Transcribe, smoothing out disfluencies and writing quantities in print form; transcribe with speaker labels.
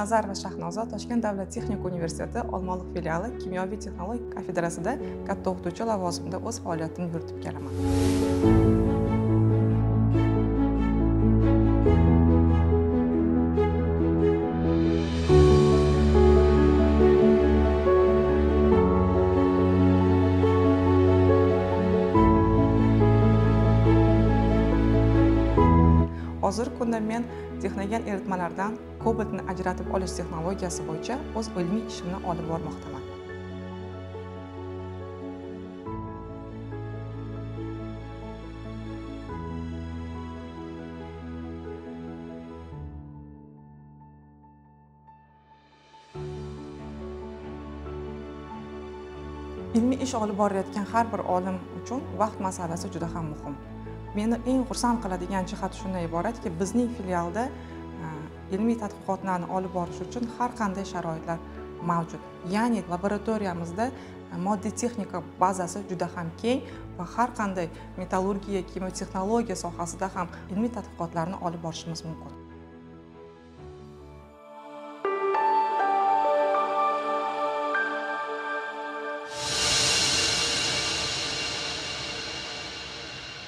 Speaker 1: Nazar va Shahnoza Toshkent davlat texnika universiteti Olmaliq filiali kimyoviy texnologik kafedrasida katta o'qituvchi lavozimida o'z faoliyatimni yuritib kelaman. Hozirgi kunda men texnogen eritmalardan kobaltni ajratib olish texnologiyasi bo'yicha o'z ilmiy ishimni olib bormoqdaman. Ilmiy ish olib borayotgan har bir olim uchun vaqt masalasi juda ham muhim. Meni eng xursand qiladigan jihati shundan iboratki, bizning filialda ilmiy tadqiqotlarni olib borish uchun har qanday sharoitlar mavjud. Ya'ni laboratoriyamizda moddiy texnika bazasi juda ham keng va har qanday metallurgiya, kimyo texnologiya sohasida ham ilmiy tadqiqotlarni olib borishimiz mumkin.